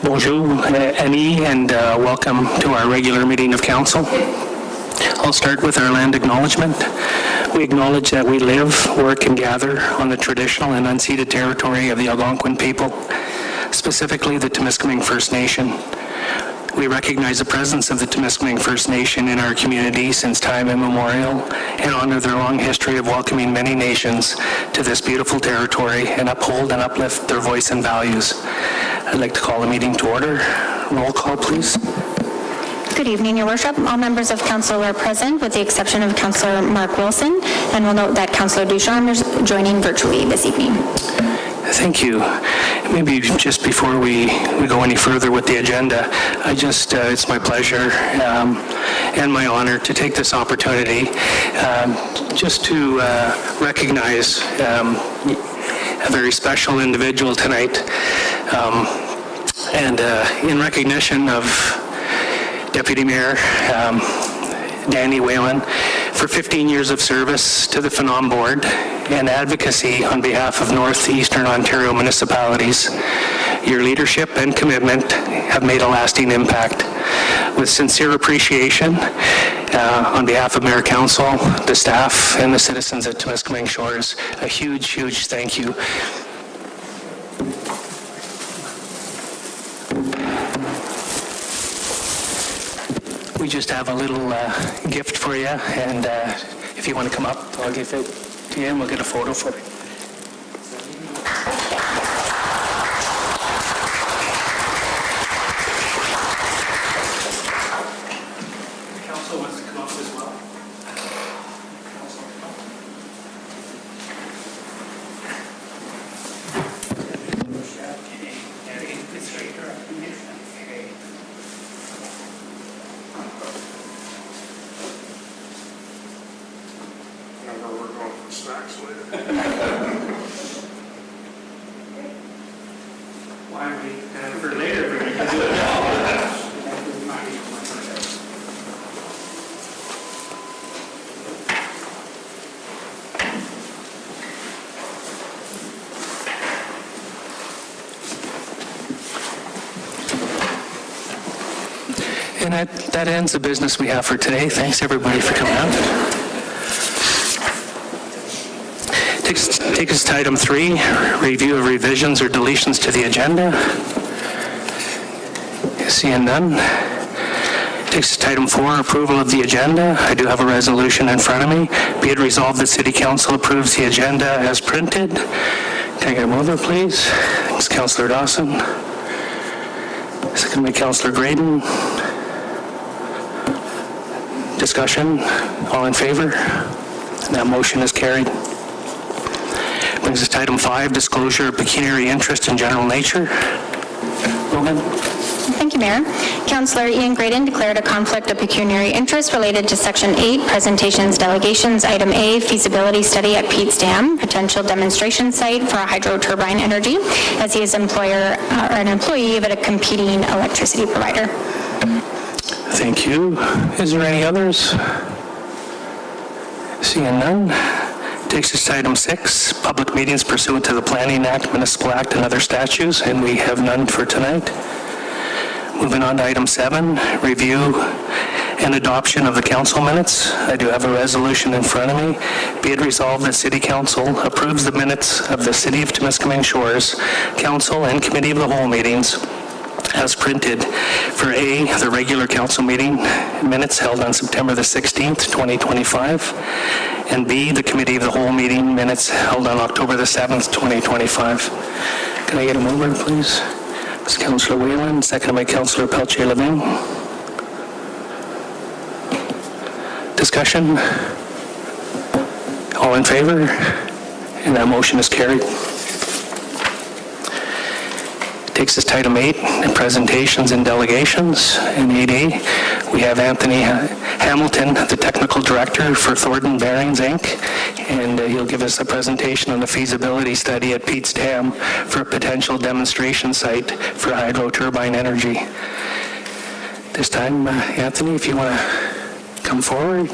Bonjour, Annie, and welcome to our regular meeting of council. I'll start with our land acknowledgement. We acknowledge that we live, work, and gather on the traditional and unceded territory of the Algonquin people, specifically the Temiskaming First Nation. We recognize the presence of the Temiskaming First Nation in our community since time immemorial and honor their long history of welcoming many nations to this beautiful territory and uphold and uplift their voice and values. I'd like to call the meeting to order. Roll call, please. Good evening, Your Worship. All members of Council are present with the exception of Councillor Mark Wilson, and we'll note that Councillor Ducharme is joining virtually this evening. Thank you. Maybe just before we go any further with the agenda, it's my pleasure and my honor to take this opportunity just to recognize a very special individual tonight. And in recognition of Deputy Mayor Danny Whalen for 15 years of service to the Phenom Board and advocacy on behalf of Northeastern Ontario municipalities. Your leadership and commitment have made a lasting impact. With sincere appreciation on behalf of Mayor Council, the staff, and the citizens at Temiskaming Shores, a huge, huge thank you. We just have a little gift for you, and if you want to come up, I'll give it to you and we'll get a photo for you. Council wants to come up as well. Why we for later we can do it now. And that ends the business we have for today. Thanks everybody for coming out. Take us to item 3, review of revisions or deletions to the agenda. Seeing none. Takes us to item 4, approval of the agenda. I do have a resolution in front of me. Be it resolved that City Council approves the agenda as printed. Can I get a mover, please? It's Councillor Dawson. Second by Councillor Graydon. Discussion. All in favor? And that motion is carried. Brings us to item 5, disclosure of pecuniary interest in general nature. Logan. Thank you, Mayor. Councillor Ian Graydon declared a conflict of pecuniary interest related to Section 8, presentations, delegations, Item A, feasibility study at Pete's Dam, potential demonstration site for a hydro turbine energy, as he is an employee of a competing electricity provider. Thank you. Is there any others? Seeing none. Takes us to item 6, public meetings pursuant to the Planning Act, Municipal Act, and other statutes, and we have none for tonight. Moving on to item 7, review and adoption of the council minutes. I do have a resolution in front of me. Be it resolved that City Council approves the minutes of the City of Temiskaming Shores Council and Committee of the Whole meetings as printed for A, the regular council meeting minutes held on September the 16th, 2025, and B, the Committee of the Whole meeting minutes held on October the 7th, 2025. Can I get a mover, please? It's Councillor Whalen, seconded by Councillor Peltier-Levin. Discussion? All in favor? And that motion is carried. Takes us to item 8, presentations and delegations. In 8A, we have Anthony Hamilton, the Technical Director for Thornton Bearings, Inc., and he'll give us a presentation on the feasibility study at Pete's Dam for a potential demonstration site for hydro turbine energy. This time, Anthony, if you want to come forward.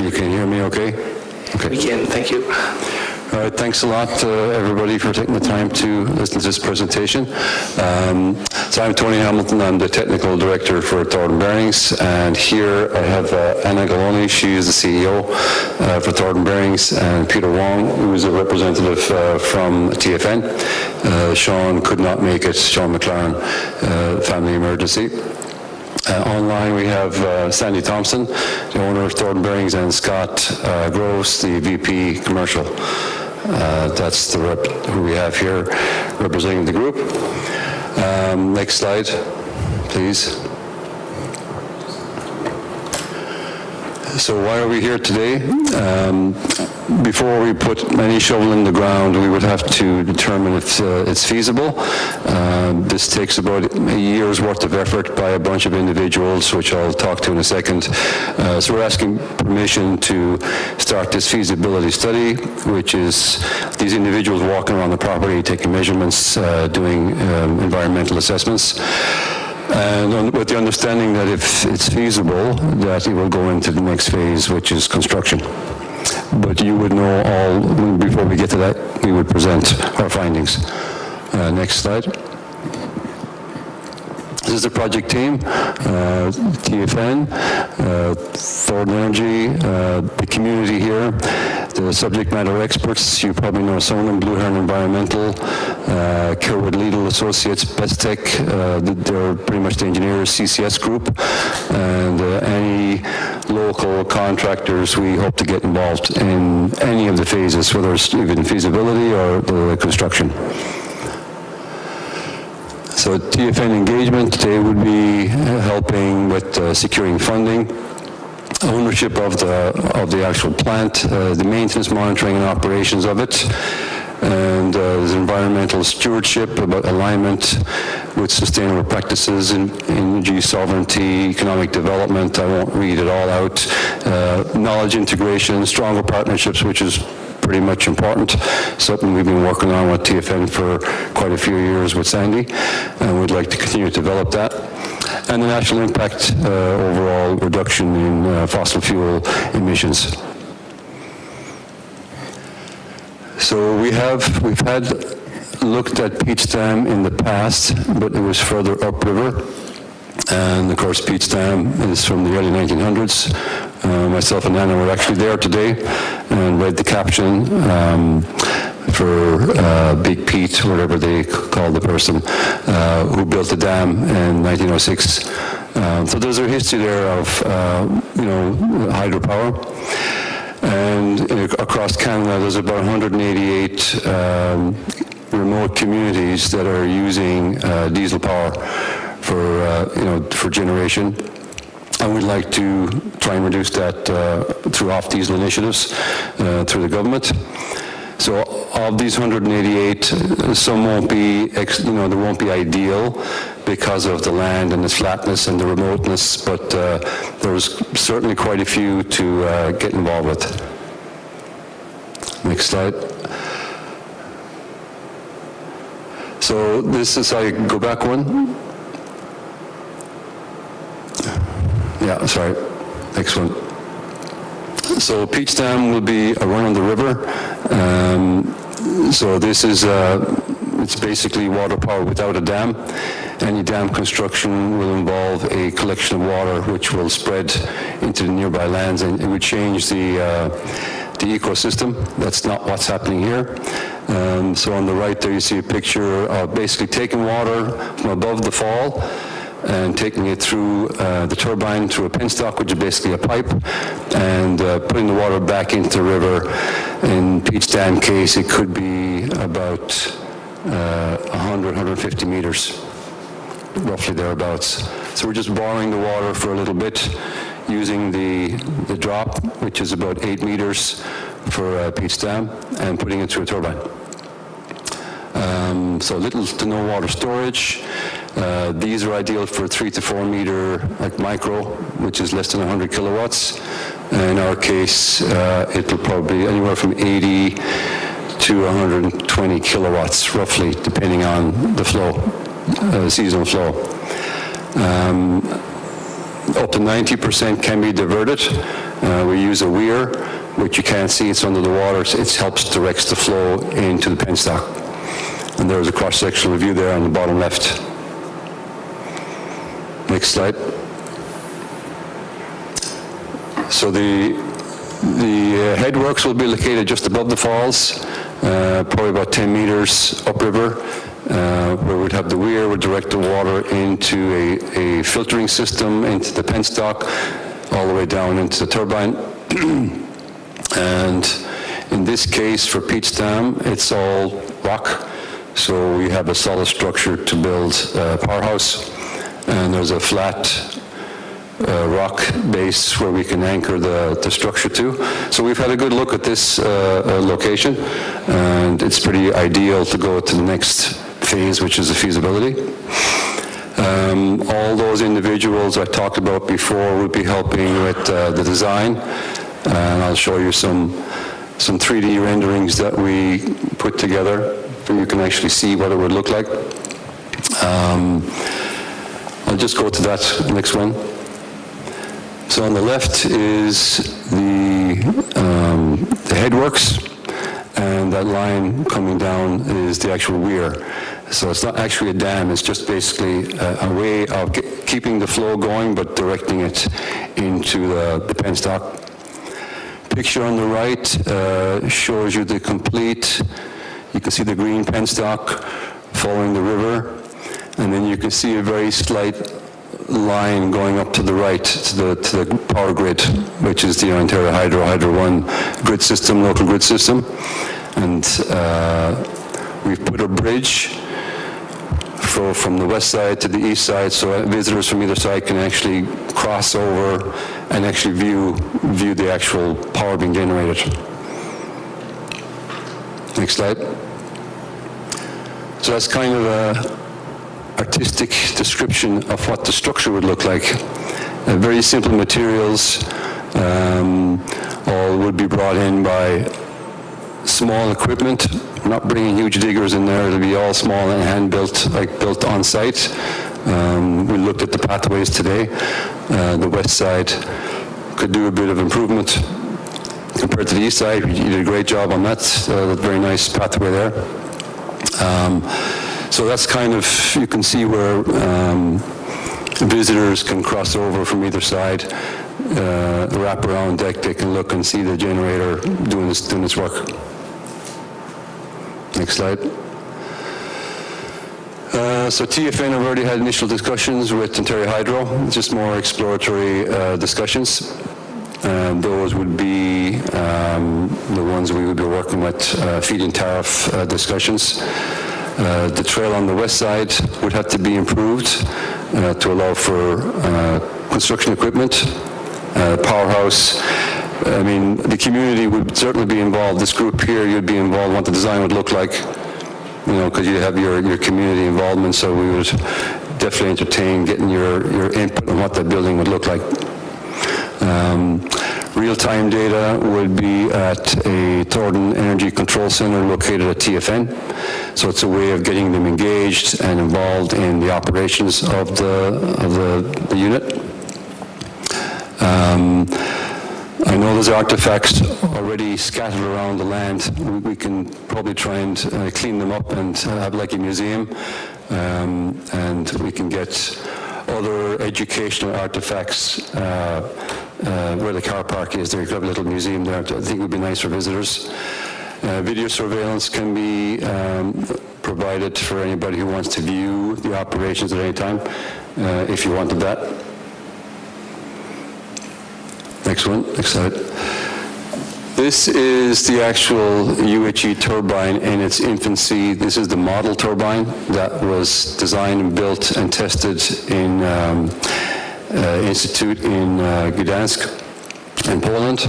You can hear me okay? We can, thank you. All right, thanks a lot, everybody, for taking the time to listen to this presentation. So I'm Tony Hamilton. I'm the Technical Director for Thornton Bearings, and here I have Anna Galoni. She is the CEO for Thornton Bearings, and Peter Wong, who is a representative from TFN. Sean could not make it, Sean McLaren, family emergency. Online we have Sandy Thompson, the owner of Thornton Bearings, and Scott Groves, the VP Commercial. That's the rep who we have here representing the group. Next slide, please. So why are we here today? Before we put any shovel in the ground, we would have to determine if it's feasible. This takes about a year's worth of effort by a bunch of individuals, which I'll talk to in a second. So we're asking permission to start this feasibility study, which is these individuals walking around the property, taking measurements, doing environmental assessments. And with the understanding that if it's feasible, that it will go into the next phase, which is construction. But you would know all, before we get to that, we would present our findings. Next slide. This is the project team, TFN, Thornton Energy, the community here, the subject matter experts. You probably know some of them: Blue Heron Environmental, Kerwood Lidl Associates, Best Tech, they're pretty much the engineers, CCS Group, and any local contractors we hope to get involved in any of the phases, whether it's even feasibility or the construction. So TFN engagement, they would be helping with securing funding, ownership of the actual plant, the maintenance, monitoring, and operations of it, and there's environmental stewardship, about alignment with sustainable practices in energy sovereignty, economic development. I won't read it all out. Knowledge integration, stronger partnerships, which is pretty much important, something we've been working on with TFN for quite a few years with Sandy, and we'd like to continue to develop that. And the national impact, overall reduction in fossil fuel emissions. So we've had looked at Peach Dam in the past, but it was further upriver. And of course, Peach Dam is from the early 1900s. Myself and Anna were actually there today and read the caption for Big Pete, whatever they called the person, who built the dam in 1906. So there's a history there of, hydropower. And across Canada, there's about 188 remote communities that are using diesel power for generation. And we'd like to try and reduce that through off-diesel initiatives through the government. So of these 188, some won't be, they won't be ideal because of the land and its flatness and the remoteness, but there's certainly quite a few to get involved with. Next slide. So this is, I go back one. Yeah, sorry, next one. So Peach Dam will be a run on the river. So this is, it's basically water power without a dam. Any dam construction will involve a collection of water which will spread into the nearby lands, and it would change the ecosystem. That's not what's happening here. So on the right there you see a picture of basically taking water from above the fall and taking it through the turbine through a penstock, which is basically a pipe, and putting the water back into the river. In Peach Dam case, it could be about 100, 150 meters, roughly thereabouts. So we're just borrowing the water for a little bit, using the drop, which is about 8 meters for Peach Dam, and putting it through a turbine. So little to no water storage. These are ideal for 3 to 4 meter like micro, which is less than 100 kilowatts. In our case, it'll probably be anywhere from 80 to 120 kilowatts, roughly, depending on the flow, seasonal flow. Up to 90% can be diverted We use a weir, which you can't see, it's under the water, so it helps direct the flow into the penstock. And there's a cross-sectional view there on the bottom left. Next slide. So the headworks will be located just above the falls, probably about 10 meters upriver, where we'd have the weir would direct the water into a filtering system into the penstock, all the way down into the turbine. And in this case, for Pete's Dam, it's all rock, so we have a solid structure to build a powerhouse, and there's a flat rock base where we can anchor the structure to. So we've had a good look at this location, and it's pretty ideal to go to the next phase, which is the feasibility. All those individuals I talked about before would be helping with the design, and I'll show you some 3D renderings that we put together, so you can actually see what it would look like. I'll just go to that next one. So on the left is the headworks, and that line coming down is the actual weir. So it's not actually a dam, it's just basically a way of keeping the flow going, but directing it into the penstock. Picture on the right shows you the complete, you can see the green penstock following the river, and then you can see a very slight line going up to the right to the power grid, which is the Ontario Hydro 1 grid system, local grid system. And we've put a bridge from the west side to the east side, so visitors from either side can actually cross over and actually view the actual power being generated. Next slide. So that's kind of a artistic description of what the structure would look like. Very simple materials, all would be brought in by small equipment. We're not bringing huge diggers in there, it'll be all small and hand-built, like built on site. We looked at the pathways today. The west side could do a bit of improvement compared to the east side. You did a great job on that, very nice pathway there. So that's kind of, you can see where visitors can cross over from either side, the wraparound deck, they can look and see the generator doing its work. Next slide. So TFN have already had initial discussions with Ontario Hydro, just more exploratory discussions. Those would be the ones we would be working with, feed-in tariff discussions. The trail on the west side would have to be improved to allow for construction equipment, powerhouse. I mean, the community would certainly be involved. This group here, you'd be involved, what the design would look like, you know, because you have your community involvement, so we would definitely entertain getting your input on what that building would look like. Real-time data would be at a Thornton Energy Control Center located at TFN. So it's a way of getting them engaged and involved in the operations of the unit. I know there's artifacts already scattered around the land. We can probably try and clean them up and have like a museum, and we can get other educational artifacts where the car park is. There, you have a little museum there. I think it would be nice for visitors. Video surveillance can be provided for anybody who wants to view the operations at any time, if you wanted that. Next one, next slide. This is the actual UHE turbine in its infancy. This is the model turbine that was designed and built and tested in Institute in Gdańsk in Poland.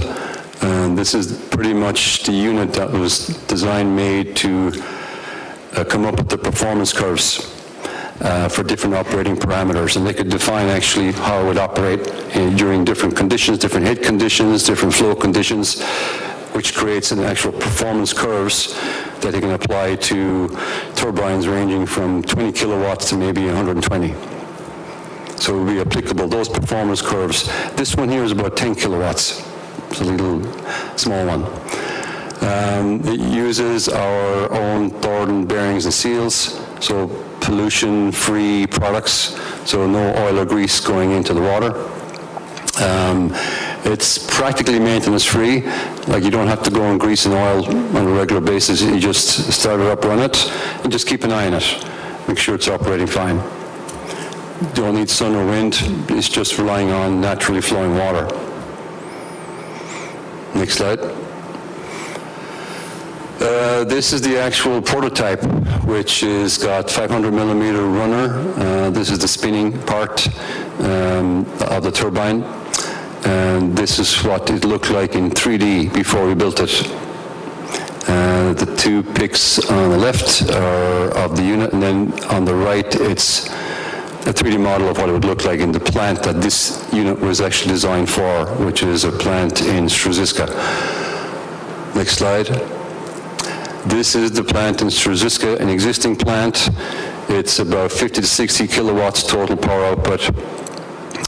And this is pretty much the unit that was designed, made to come up with the performance curves for different operating parameters, and they could define actually how it would operate during different conditions, different head conditions, different flow conditions, which creates an actual performance curves that they can apply to turbines ranging from 20 kilowatts to maybe 120. So it would be applicable, those performance curves. This one here is about 10 kilowatts. It's a little small one. It uses our own Thornton bearings and seals, so pollution-free products, so no oil or grease going into the water. It's practically maintenance-free. Like, you don't have to go and grease and oil on a regular basis. You just start it up, run it, and just keep an eye on it. Make sure it's operating fine. Don't need sun or wind. It's just relying on naturally flowing water. Next slide. This is the actual prototype, which has got 500 millimeter runner. This is the spinning part of the turbine. And this is what it looked like in 3D before we built it. The two pics on the left are of the unit, and then on the right, it's a 3D model of what it would look like in the plant that this unit was actually designed for, which is a plant in Struziska. Next slide. This is the plant in Struziska, an existing plant. It's about 50 to 60 kilowatts total power output.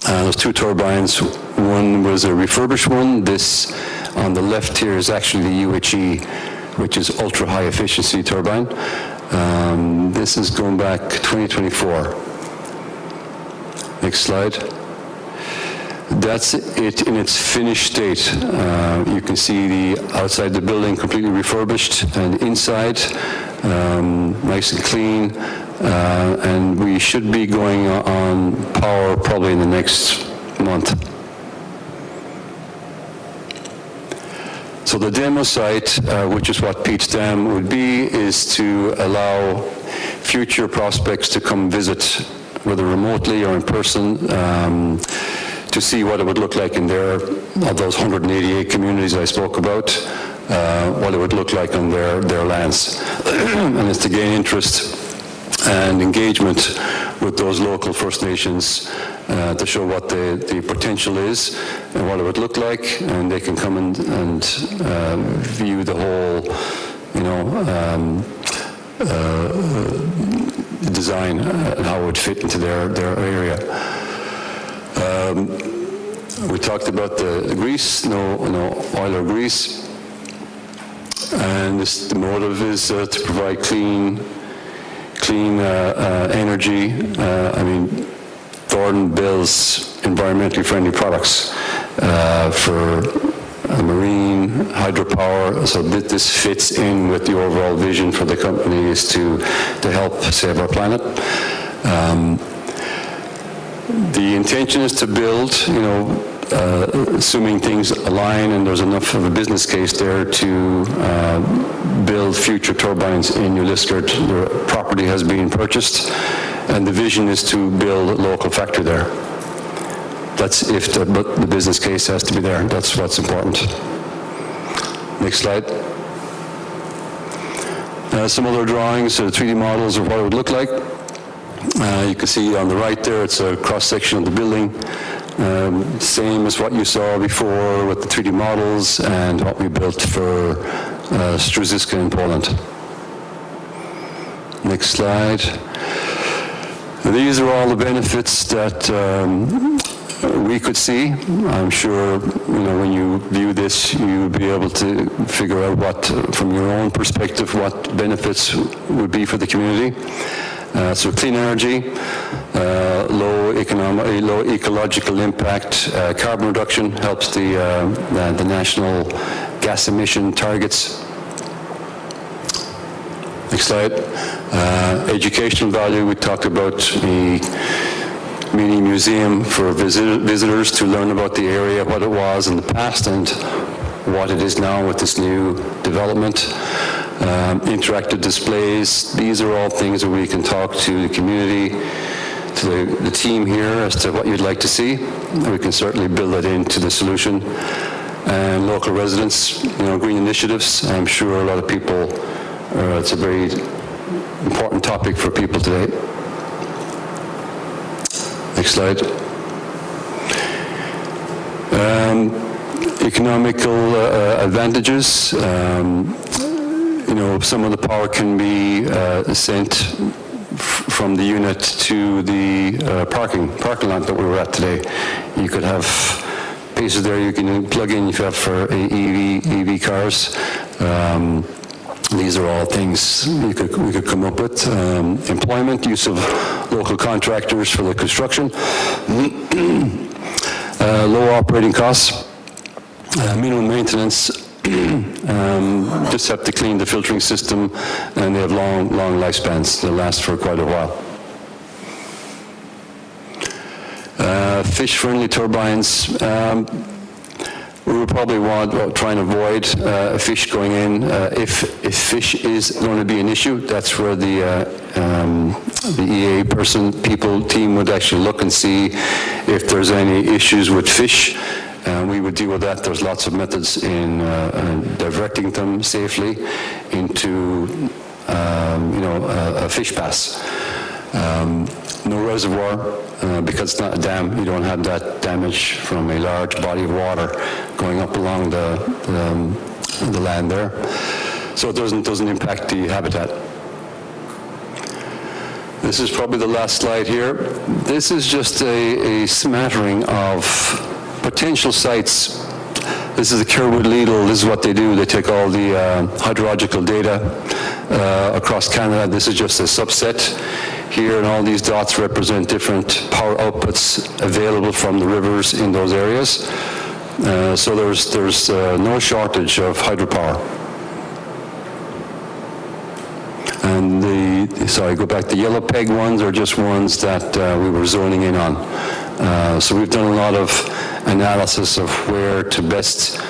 There's two turbines. One was a refurbished one. This on the left here is actually the UHE, which is ultra high efficiency turbine. This is going back 2024. Next slide. That's it in its finished state. You can see the outside the building completely refurbished, and inside nice and clean. And we should be going on power probably in the next month. So the demo site, which is what Pete's Dam would be, is to allow future prospects to come visit, whether remotely or in person, to see what it would look like in of those 188 communities I spoke about, what it would look like on their lands. And it's to gain interest and engagement with those local First Nations to show what the potential is and what it would look like, and they can come and view the whole, design and how it would fit into their area. We talked about the grease, no oil or grease, and the motive is to provide clean energy. Thornton builds environmentally friendly products for marine hydropower, so this fits in with the overall vision for the company, is to help save our planet. The intention is to build, assuming things align and there's enough of a business case there, to build future turbines in New Liskeard. The property has been purchased, and the vision is to build a local factory there. That's if the business case has to be there. That's what's important. Next slide. Some other drawings, 3D models of what it would look like. You can see on the right there, it's a cross-section of the building. Same as what you saw before with the 3D models and what we built for Struziska in Poland. Next slide. These are all the benefits that we could see. I'm sure, when you view this, you'll be able to figure out what, from your own perspective, what benefits would be for the community. So clean energy, low ecological impact, carbon reduction helps the national gas emission targets. Next slide. Educational value, we talked about the mini museum for visitors to learn about the area, what it was in the past and what it is now with this new development. Interactive displays, these are all things that we can talk to the community, to the team here as to what you'd like to see. We can certainly build that into the solution. And local residents, green initiatives, I'm sure a lot of people, it's a very important topic for people today. Next slide. Economical advantages. Some of the power can be sent from the unit to the parking lot that we were at today. You could have spaces there you can plug in if you have for EV cars. These are all things we could come up with. Employment, use of local contractors for the construction, low operating costs, minimum maintenance, just have to clean the filtering system, and they have long lifespans. They last for quite a while. Fish-friendly turbines. We would probably try and avoid fish going in. If fish is going to be an issue, that's where the EA team would actually look and see if there's any issues with fish. We would deal with that. There's lots of methods in diverting them safely into, a fish pass. No reservoir, because it's not a dam. You don't have that damage from a large body of water going up along the land there. So it doesn't impact the habitat. This is probably the last slide here. This is just a smattering of potential sites. This is the Kerwood Lidl. This is what they do. They take all the hydrological data across Canada. This is just a subset here, and all these dots represent different power outputs available from the rivers in those areas. So there's no shortage of hydropower. And go back, the yellow peg ones are just ones that we were zoning in on. So we've done a lot of analysis of where to best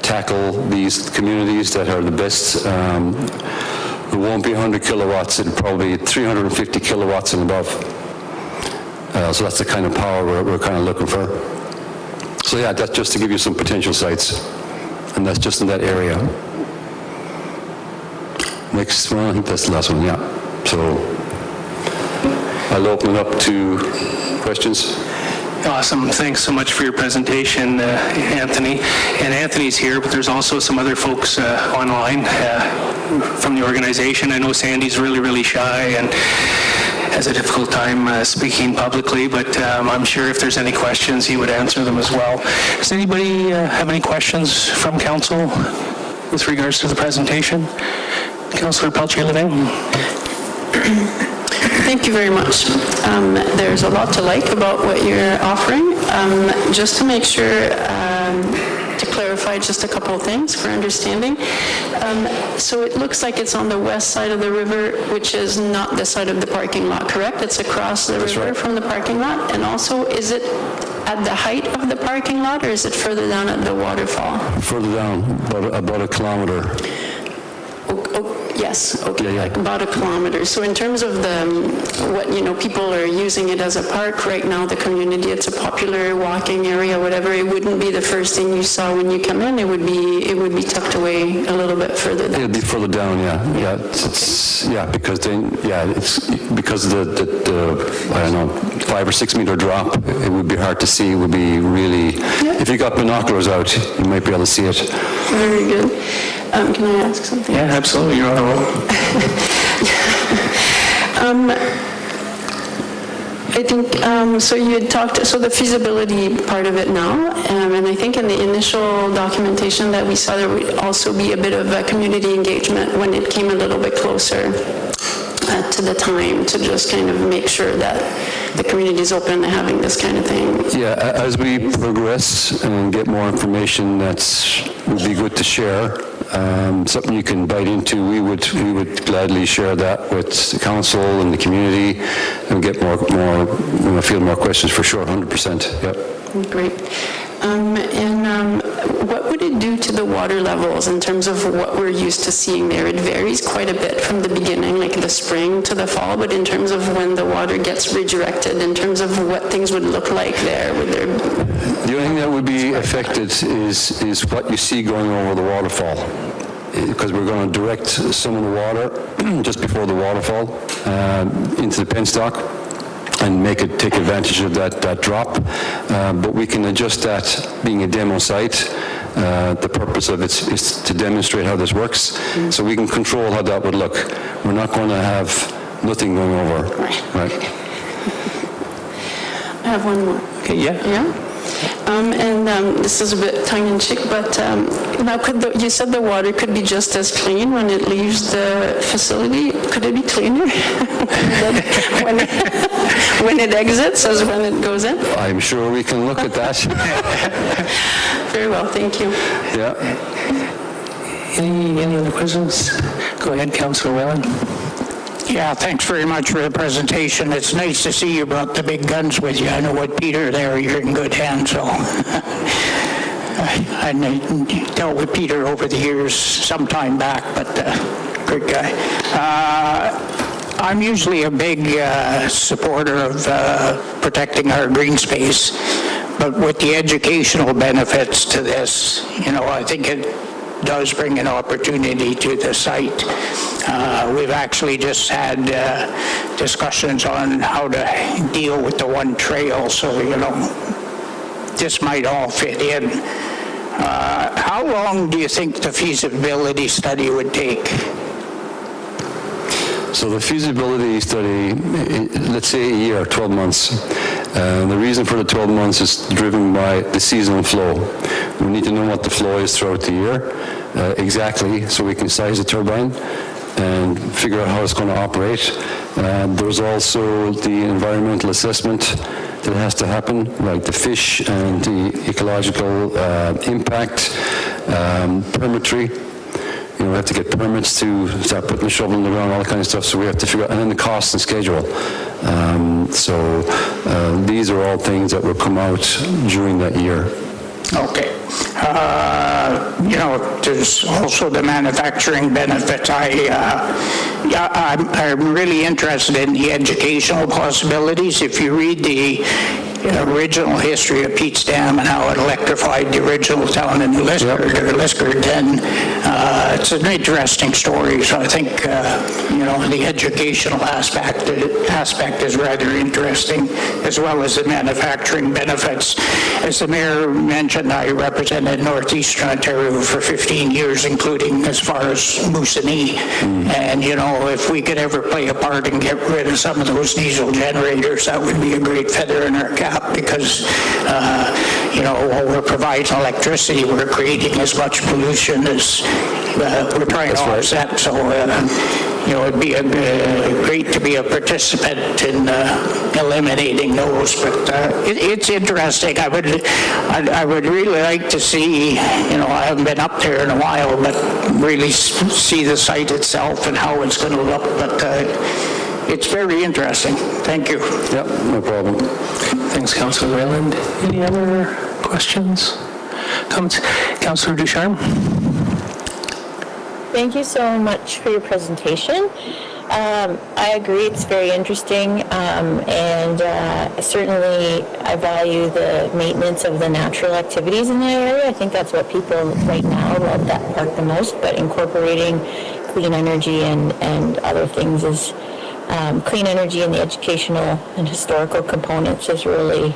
tackle these communities that are the best. It won't be 100 kilowatts, it'll probably be 350 kilowatts and above. So that's the kind of power we're kind of looking for. So yeah, that's just to give you some potential sites. And that's just in that area. Next one, I think that's the last one, yeah. So I'll open it up to questions. Awesome. Thanks so much for your presentation, Anthony. And Anthony's here, but there's also some other folks online from the organization. I know Sandy's really shy and has a difficult time speaking publicly, but I'm sure if there's any questions, he would answer them as well. Does anybody have any questions from council with regards to the presentation? Councillor Peltier-Levin. Thank you very much. There's a lot to like about what you're offering. Just to make sure, to clarify just a couple of things for understanding. So it looks like it's on the west side of the river, which is not the side of the parking lot, correct? It's across the river from the parking lot? And also, is it at the height of the parking lot, or is it further down at the waterfall? Further down, about a kilometer. Yes, okay, like about a kilometer. So in terms of people are using it as a park right now, the community, it's a popular walking area, whatever. It wouldn't be the first thing you saw when you come in. It would be tucked away a little bit further down. It'd be further down, yeah. Because the I don't know, 5 or 6 meter drop, it would be hard to see. It would be really, if you got binoculars out, you might be able to see it. Very good. Can I ask something? Yeah, absolutely. You're on a roll. I think, so you had talked, so the feasibility part of it now, and I think in the initial documentation that we saw, there would also be a bit of a community engagement when it came a little bit closer to the time, to just kind of make sure that the community is open to having this kind of thing. Yeah, as we progress and get more information, would be good to share. Something you can bite into. We would gladly share that with the council and the community, and get field more questions for sure. 100%. Yep. Great. What would it do to the water levels in terms of what we're used to seeing there? It varies quite a bit from the beginning, like the spring to the fall, but in terms of when the water gets redirected, in terms of what things would look like there, would there... The only thing that would be affected is what you see going over the waterfall, because we're going to direct some of the water just before the waterfall into the penstock and take advantage of that drop. But we can adjust that, being a demo site. The purpose of it is to demonstrate how this works, so we can control how that would look. We're not going to have nothing going over. Right. I have one more. Okay, yeah. Yeah? This is a bit tongue-in-cheek, but now you said the water could be just as clean when it leaves the facility. Could it be cleaner when it exits as when it goes in? I'm sure we can look at that. Very well, thank you. Yeah. Any other questions? Go ahead, Councillor Whalen. Yeah, thanks very much for the presentation. It's nice to see you brought the big guns with you. I know with Peter there, you're in good hands, so. I dealt with Peter over the years some time back, but great guy. I'm usually a big supporter of protecting our green space, but with the educational benefits to this, I think it does bring an opportunity to the site. We've actually just had discussions on how to deal with the one trail, so, this might all fit in. How long do you think the feasibility study would take? So the feasibility study, let's say a year, 12 months. The reason for the 12 months is driven by the seasonal flow. We need to know what the flow is throughout the year, exactly, so we can size the turbine and figure out how it's going to operate. There's also the environmental assessment that has to happen, like the fish and the ecological impact, permitry. We have to get permits to start putting the shovel in the ground, all that kind of stuff, so we have to figure out, and then the cost and schedule. These are all things that will come out during that year. Okay. There's also the manufacturing benefits. I'm really interested in the educational possibilities. If you read the original history of Pete's Dam and how it electrified the original town in Liskeard, then it's an interesting story. So I think, the educational aspect is rather interesting, as well as the manufacturing benefits. As the mayor mentioned, I represented Northeastern Ontario for 15 years, including as far as Moosonee. And, if we could ever play a part and get rid of some of those diesel generators, that would be a great feather in our cap, because, while we're providing electricity, we're creating as much pollution as we're trying to offset. So, it'd be great to be a participant in eliminating those. But it's interesting. I would really like to see, I haven't been up there in a while, but really see the site itself and how it's going to look. But it's very interesting. Thank you. Yep, no problem. Thanks, Councillor Wayland. Any other questions? Comments? Councillor Ducharme? Thank you so much for your presentation. I agree, it's very interesting, and certainly I value the maintenance of the natural activities in that area. I think that's what people right now love that park the most, but incorporating clean energy and other things is clean energy and the educational and historical components is really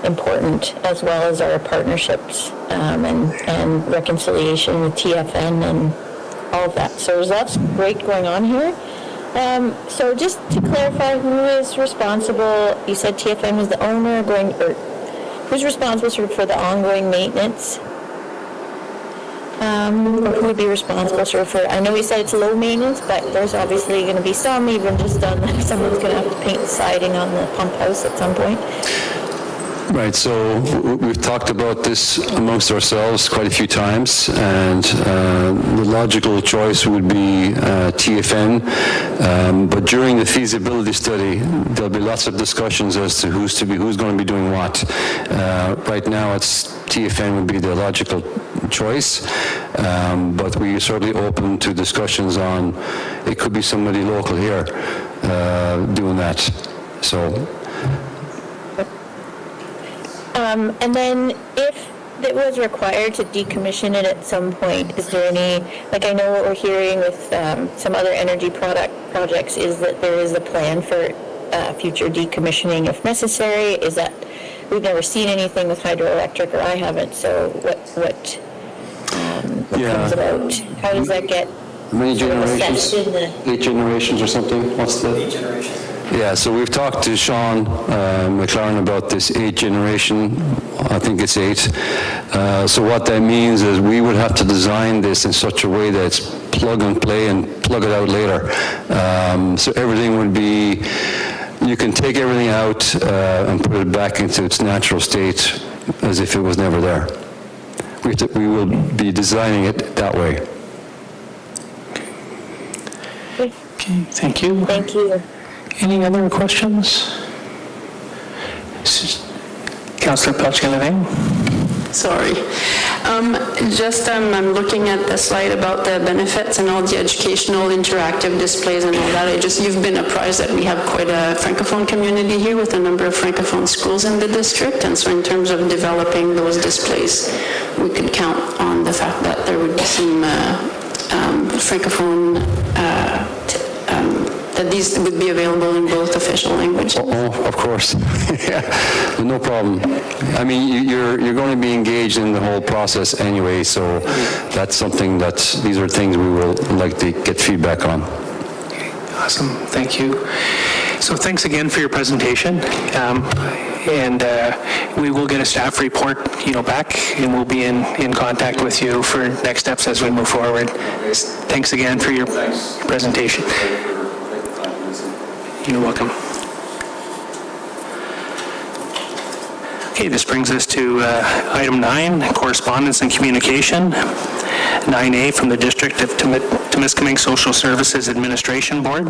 important, as well as our partnerships and reconciliation with TFN and all of that. So there's lots great going on here. So just to clarify, who is responsible? You said TFN was the owner, who's responsible sort of for the ongoing maintenance? Or who would be responsible sort of for, I know you said it's low maintenance, but there's obviously going to be some, even just on, someone's going to have to paint the siding on the pump house at some point. Right, so we've talked about this amongst ourselves quite a few times, and the logical choice would be TFN, but during the feasibility study, there'll be lots of discussions as to who's going to be doing what. Right now, it's TFN would be the logical choice, but we're certainly open to discussions on, it could be somebody local here doing that, so. And then if it was required to decommission it at some point, is there any, like I know what we're hearing with some other energy projects is that there is a plan for future decommissioning if necessary. Is that, we've never seen anything with hydroelectric, or I haven't, so what comes about? How does that get Many generations, assessed in the... 8 generations or something, what's the... 8 generations. Yeah, so we've talked to Sean McLaren about this 8th generation, I think it's 8. So what that means is we would have to design this in such a way that it's plug and play and plug it out later. So everything would be, you can take everything out and put it back into its natural state as if it was never there. We will be designing it that way. Okay, thank you. Thank you. Any other questions? Councillor Pelchin-Levin? Sorry. I'm looking at the slide about the benefits and all the educational interactive displays and all that. You've been apprised that we have quite a Francophone community here with a number of Francophone schools in the district, and so in terms of developing those displays, we could count on the fact that there would be some Francophone, that these would be available in both official languages. Oh, of course. Yeah, no problem. I mean, you're going to be engaged in the whole process anyway, so that's something these are things we will like to get feedback on. Okay, awesome, thank you. So thanks again for your presentation. And we will get a staff report, back, and we'll be in contact with you for next steps as we move forward. Thanks again for your presentation. You're welcome. Okay, this brings us to item 9, correspondence and communication. 9A from the District of Temiskaming Social Services Administration Board.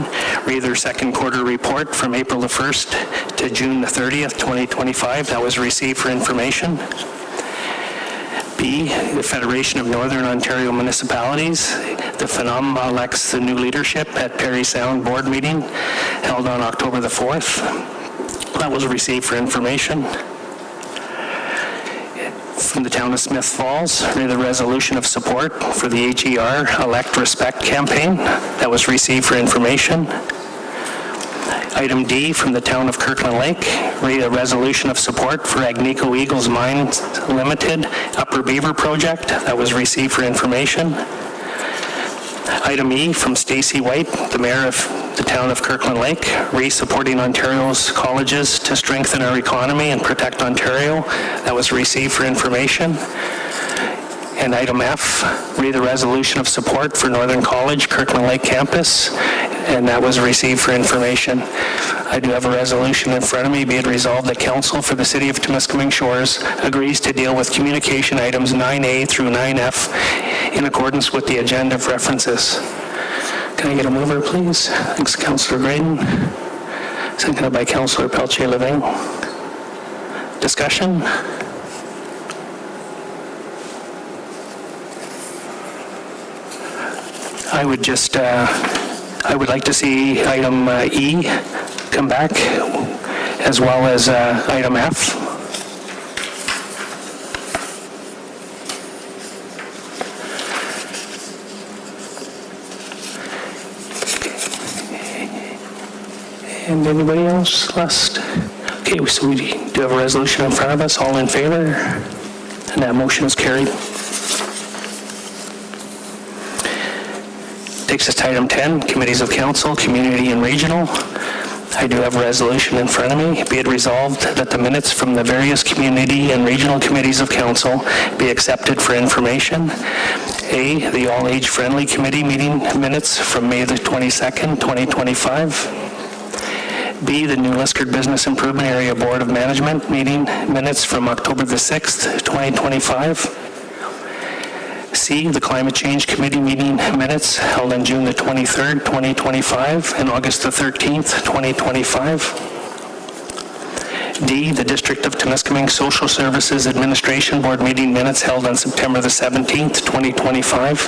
Read their second quarter report from April the 1st to June the 30th, 2025. That was received for information. B, the Federation of Northern Ontario Municipalities. The FNOM elects the new leadership at Perry Sound Board meeting held on October the 4th. That was received for information. From the town of Smith Falls, read the resolution of support for the HER Elect Respect campaign. That was received for information. Item D from the town of Kirkland Lake, read a resolution of support for Agnico Eagles Mines Limited Upper Beaver project. That was received for information. Item E from Stacey White, the mayor of the town of Kirkland Lake, re-supporting Ontario's colleges to strengthen our economy and protect Ontario. That was received for information. And item F, read the resolution of support for Northern College, Kirkland Lake campus, and that was received for information. I do have a resolution in front of me. Be it resolved that Council for the City of Temiskaming Shores agrees to deal with communication items 9A through 9F in accordance with the agenda of references. Can I get a mover, please? Thanks, Councillor Graydon. Seconded by Councillor Pelchin-Levin. Discussion? I would like to see item E come back, as well as item F. And anybody else last? Okay, so we do have a resolution in front of us. All in favor? And that motion is carried. Takes us to item 10, Committees of Council, Community and Regional. I do have a resolution in front of me. Be it resolved that the minutes from the various community and regional committees of council be accepted for information. A, the All Age Friendly Committee meeting minutes from May the 22nd, 2025. B, the New Liskeard Business Improvement Area Board of Management meeting minutes from October the 6th, 2025. C, the Climate Change Committee meeting minutes held on June the 23rd, 2025 and August the 13th, 2025. D, the District of Temiskaming Social Services Administration Board meeting minutes held on September the 17th, 2025.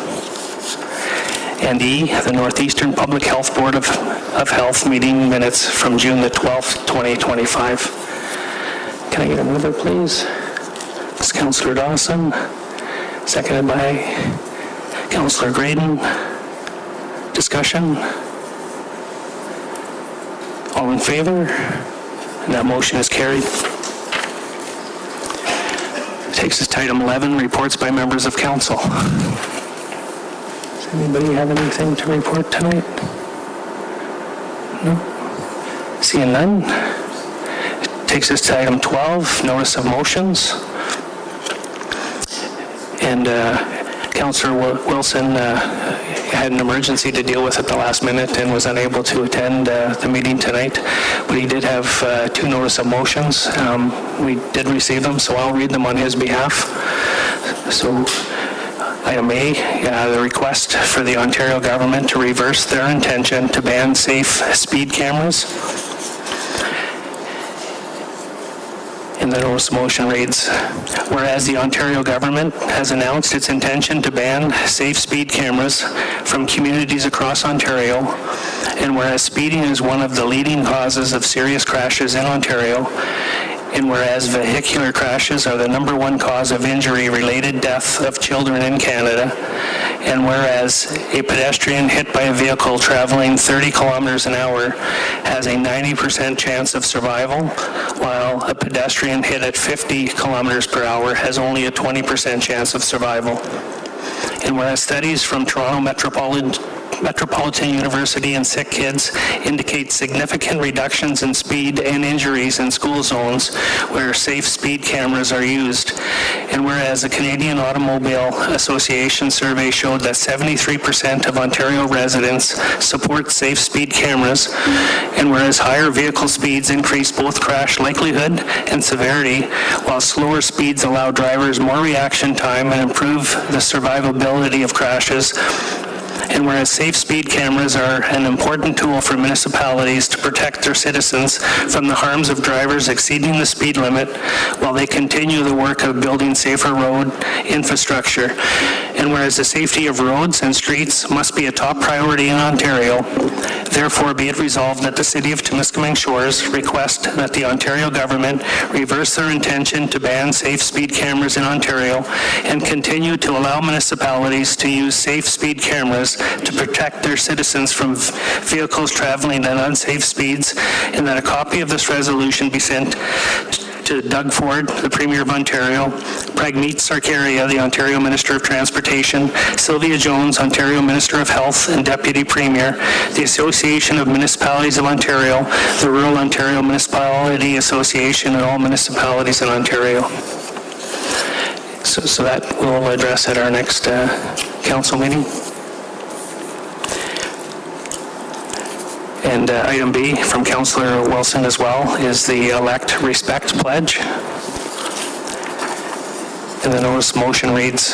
And E, the Northeastern Public Health Board of Health meeting minutes from June the 12th, 2025. Can I get a mover, please? It's Councillor Dawson, seconded by Councillor Graydon. Discussion? All in favor? And that motion is carried. Takes us to item 11, reports by members of council. Does anybody have anything to report tonight? No? Seeing none, takes us to item 12, notice of motions. And Councillor Wilson had an emergency to deal with at the last minute and was unable to attend the meeting tonight, but he did have 2 notice of motions. We did receive them, so I'll read them on his behalf. So item A, the request for the Ontario government to reverse their intention to ban safe speed cameras. And the notice of motion reads, whereas the Ontario government has announced its intention to ban safe speed cameras from communities across Ontario, and whereas speeding is one of the leading causes of serious crashes in Ontario, and whereas vehicular crashes are the #1 cause of injury-related death of children in Canada, and whereas a pedestrian hit by a vehicle traveling 30 kilometers an hour has a 90% chance of survival, while a pedestrian hit at 50 kilometers per hour has only a 20% chance of survival. And whereas studies from Toronto Metropolitan University and Sick Kids indicate significant reductions in speed and injuries in school zones where safe speed cameras are used. And whereas the Canadian Automobile Association survey showed that 73% of Ontario residents support safe speed cameras, and whereas higher vehicle speeds increase both crash likelihood and severity, while slower speeds allow drivers more reaction time and improve the survivability of crashes, and whereas safe speed cameras are an important tool for municipalities to protect their citizens from the harms of drivers exceeding the speed limit while they continue the work of building safer road infrastructure, and whereas the safety of roads and streets must be a top priority in Ontario, therefore be it resolved that the City of Temiskaming Shores request that the Ontario government reverse their intention to ban safe speed cameras in Ontario and continue to allow municipalities to use safe speed cameras to protect their citizens from vehicles traveling at unsafe speeds, and that a copy of this resolution be sent to Doug Ford, the Premier of Ontario, Pragmeet Sarkaria, the Ontario Minister of Transportation, Sylvia Jones, Ontario Minister of Health and Deputy Premier, the Association of Municipalities of Ontario, the Rural Ontario Municipality Association, and all municipalities in Ontario. So that we'll address at our next council meeting. And item B from Councillor Wilson as well is the Elect Respect Pledge. And the notice motion reads,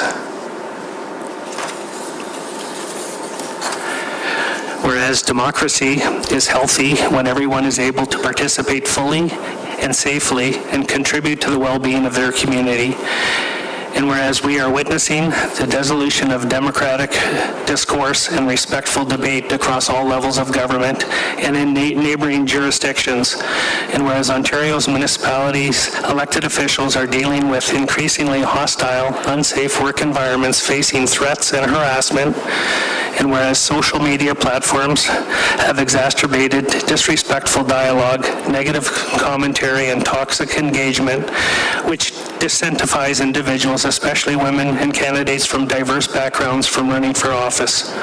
whereas democracy is healthy when everyone is able to participate fully and safely and contribute to the well-being of their community, and whereas we are witnessing the dissolution of democratic discourse and respectful debate across all levels of government and in neighboring jurisdictions, and whereas Ontario's municipalities' elected officials are dealing with increasingly hostile, unsafe work environments facing threats and harassment, and whereas social media platforms have exacerbated disrespectful dialogue, negative commentary, and toxic engagement, which disincentivize individuals, especially women and candidates from diverse backgrounds, from running for office.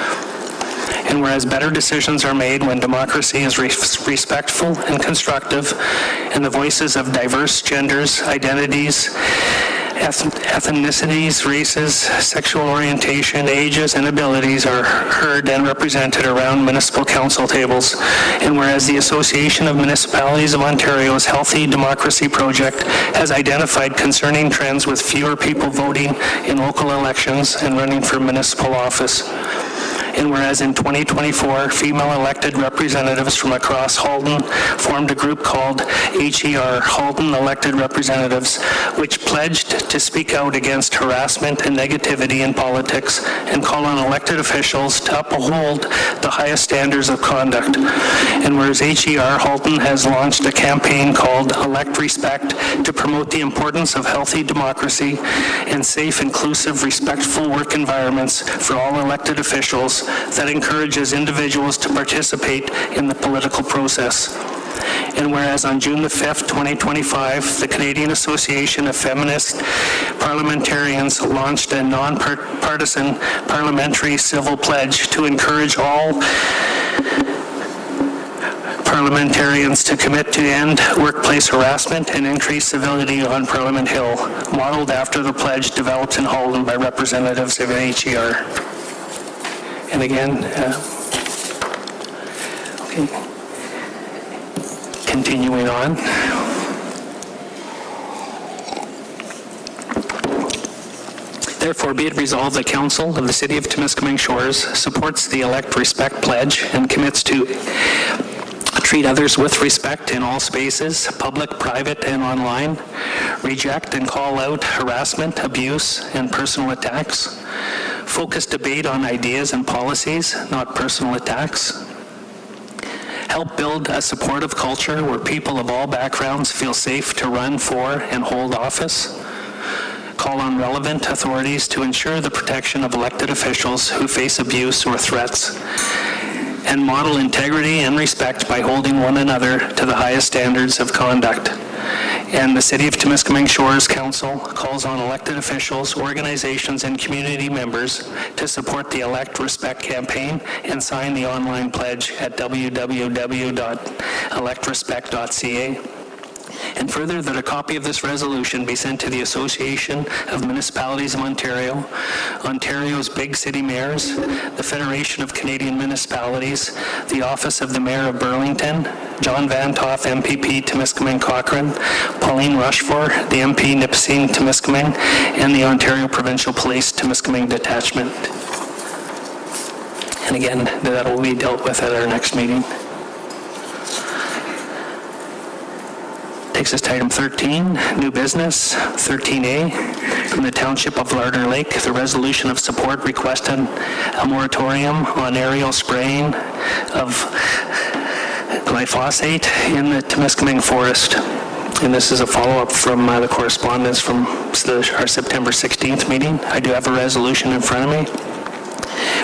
And whereas better decisions are made when democracy is respectful and constructive, and the voices of diverse genders, identities, ethnicities, races, sexual orientation, ages, and abilities are heard and represented around municipal council tables. And whereas the Association of Municipalities of Ontario's Healthy Democracy Project has identified concerning trends with fewer people voting in local elections and running for municipal office. And whereas in 2024, female elected representatives from across Halton formed a group called HER, Halton Elected Representatives, which pledged to speak out against harassment and negativity in politics and call on elected officials to uphold the highest standards of conduct. And whereas HER Halton has launched a campaign called Elect Respect to promote the importance of healthy democracy and safe, inclusive, respectful work environments for all elected officials that encourages individuals to participate in the political process. And whereas on June the 5th, 2025, the Canadian Association of Feminist Parliamentarians launched a non-partisan parliamentary civil pledge to encourage all parliamentarians to commit to end workplace harassment and increase civility on Parliament Hill, modeled after the pledge developed in Holland by representatives of NHER. And again, okay. Continuing on. Therefore, be it resolved that Council of the City of Temiskaming Shores supports the Elect Respect Pledge and commits to treat others with respect in all spaces, public, private, and online, reject and call out harassment, abuse, and personal attacks, focus debate on ideas and policies, not personal attacks, help build a supportive culture where people of all backgrounds feel safe to run for and hold office, call on relevant authorities to ensure the protection of elected officials who face abuse or threats, and model integrity and respect by holding one another to the highest standards of conduct. And the City of Temiskaming Shores Council calls on elected officials, organizations, and community members to support the Elect Respect campaign and sign the online pledge at www.electrespect.ca. And further, that a copy of this resolution be sent to the Association of Municipalities of Ontario, Ontario's Big City Mayors, the Federation of Canadian Municipalities, the Office of the Mayor of Burlington, John Van Toff, MPP, Temiskaming Cochrane, Pauline Rushford, the MP, Nipissing, Temiskaming, and the Ontario Provincial Police, Temiskaming Detachment. And again, that will be dealt with at our next meeting. Takes us to item 13, new business. 13A, from the Township of Larder Lake, the resolution of support requesting a moratorium on aerial spraying of glyphosate in the Temiskaming Forest. And this is a follow-up from the correspondence from our September 16th meeting. I do have a resolution in front of me.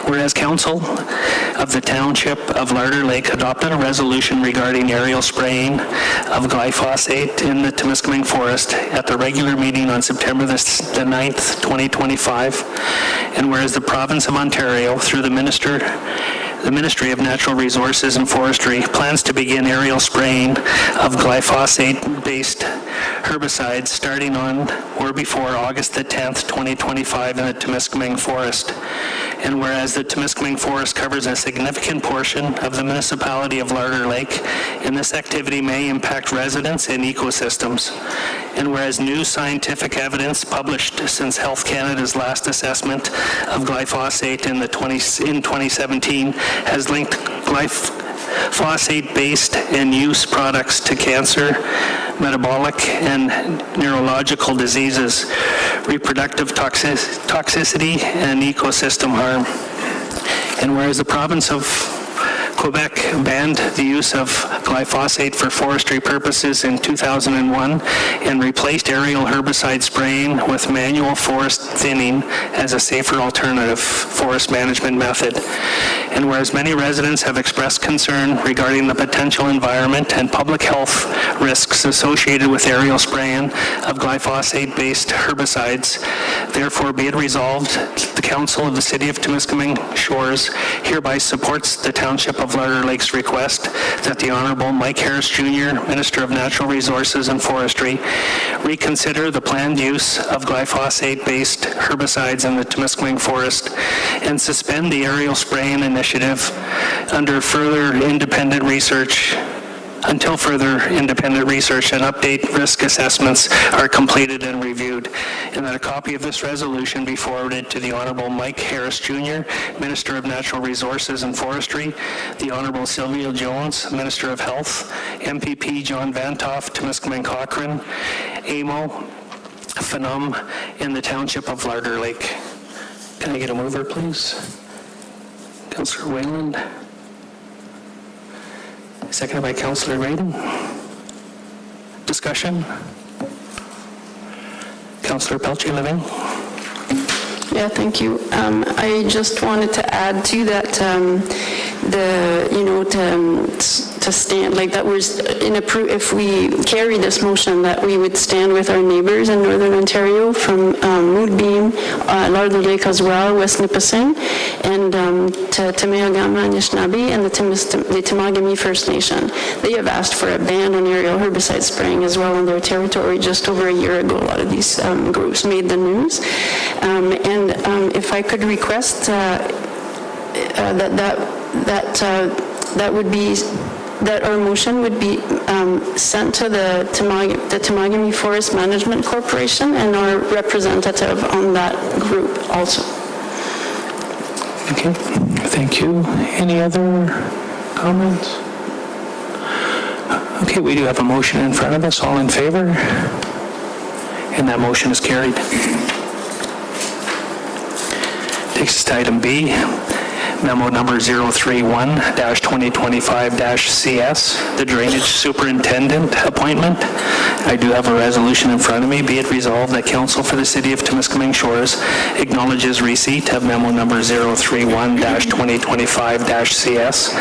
Whereas Council of the Township of Larder Lake adopted a resolution regarding aerial spraying of glyphosate in the Temiskaming Forest at the regular meeting on September the 9th, 2025, and whereas the Province of Ontario, through the Ministry of Natural Resources and Forestry, plans to begin aerial spraying of glyphosate-based herbicides starting on or before August the 10th, 2025 in the Temiskaming Forest. And whereas the Temiskaming Forest covers a significant portion of the municipality of Larder Lake, and this activity may impact residents and ecosystems. And whereas new scientific evidence published since Health Canada's last assessment of glyphosate in 2017 has linked glyphosate-based and use products to cancer, metabolic and neurological diseases, reproductive toxicity, and ecosystem harm. And whereas the province of Quebec banned the use of glyphosate for forestry purposes in 2001 and replaced aerial herbicide spraying with manual forest thinning as a safer alternative forest management method. And whereas many residents have expressed concern regarding the potential environment and public health risks associated with aerial spraying of glyphosate-based herbicides, therefore be it resolved, the Council of the City of Temiskaming Shores hereby supports the Township of Larder Lake's request that the Honourable Mike Harris Jr., Minister of Natural Resources and Forestry, reconsider the planned use of glyphosate-based herbicides in the Temiskaming Forest and suspend the aerial spraying initiative until further independent research and update risk assessments are completed and reviewed, and that a copy of this resolution be forwarded to the Honourable Mike Harris Jr., Minister of Natural Resources and Forestry, the Honourable Sylvia Jones, Minister of Health, MPP John Van Toff, Temiskaming Cochrane, AMO, Phenom, in the Township of Larder Lake. Can I get a mover, please? Councillor Wayland. Seconded by Councillor Radin. Discussion? Councillor Pelche-Living. Yeah, thank you. I just wanted to add to that, to to stand, like that was if we carry this motion, that we would stand with our neighbors in Northern Ontario from Moodbeam, Lardner Lake as well, West Nipissing, and to Temiskaming and Anishinaabe, and the Temiskaming First Nation. They have asked for a ban on aerial herbicide spraying as well in their territory just over a year ago. A lot of these groups made the news. If I could request that our motion would be sent to the Temiskaming Forest Management Corporation and our representative on that group also. Okay, thank you. Any other comments? Okay, we do have a motion in front of us. All in favor? And that motion is carried. Takes us to item B, memo number 031-2025-CS, the Drainage Superintendent appointment. I do have a resolution in front of me. Be it resolved that Council for the City of Temiskaming Shores acknowledges receipt of memo number 031-2025-CS,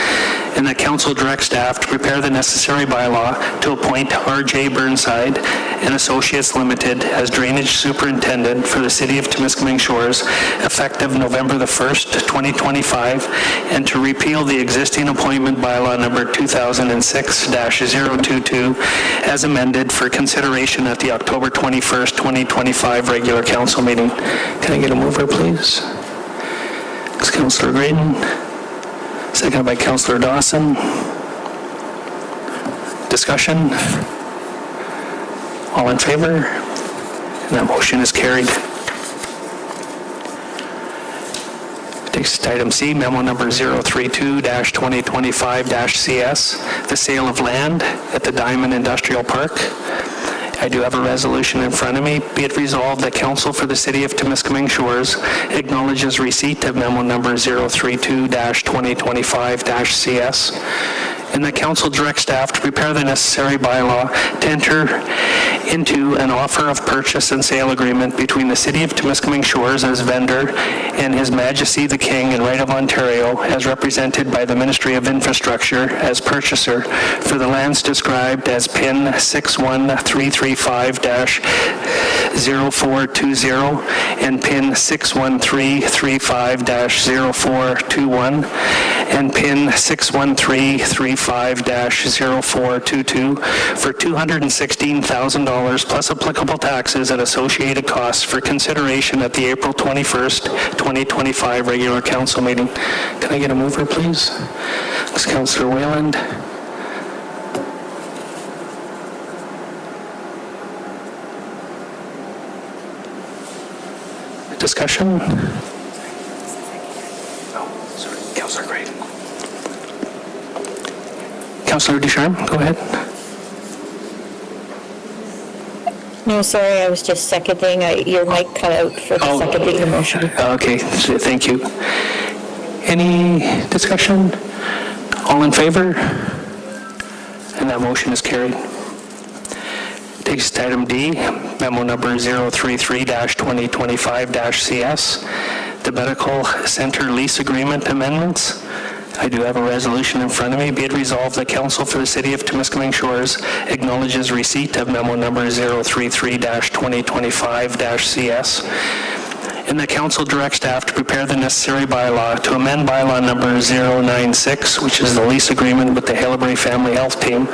and that Council directs staff to prepare the necessary bylaw to appoint R.J. Burnside and Associates Limited as Drainage Superintendent for the City of Temiskaming Shores effective November the 1st, 2025, and to repeal the existing appointment bylaw number 2006-022 as amended for consideration at the October 21st, 2025 regular council meeting. Can I get a mover, please? It's Councillor Graydon. Seconded by Councillor Dawson. Discussion? All in favor? And that motion is carried. Takes us to item C, memo number 032-2025-CS, the sale of land at the Diamond Industrial Park. I do have a resolution in front of me. Be it resolved that Council for the City of Temiskaming Shores acknowledges receipt of memo number 032-2025-CS, and that Council directs staff to prepare the necessary bylaw to enter into an offer of purchase and sale agreement between the City of Temiskaming Shores as vendor and His Majesty the King and Right of Ontario as represented by the Ministry of Infrastructure as purchaser for the lands described as PIN 61335-0420 and PIN 61335-0421 and PIN 61335-0422 for $216,000 plus applicable taxes and associated costs for consideration at the April 21st, 2025 regular council meeting. Can I get a mover, please? It's Councillor Wayland. Discussion? Oh, sorry, Councillor Gray. Councillor Ducharme, go ahead. No, sorry, I was just seconding. Your mic cut out for the seconding the motion. Okay, thank you. Any discussion? All in favor? And that motion is carried. Takes us to item D, memo number 033-2025-CS, the Medical Center Lease Agreement Amendments. I do have a resolution in front of me. Be it resolved that Council for the City of Temiskaming Shores acknowledges receipt of memo number 033-2025-CS, and that Council directs staff to prepare the necessary bylaw to amend bylaw number 096, which is the lease agreement with the Halebury Family Health Team,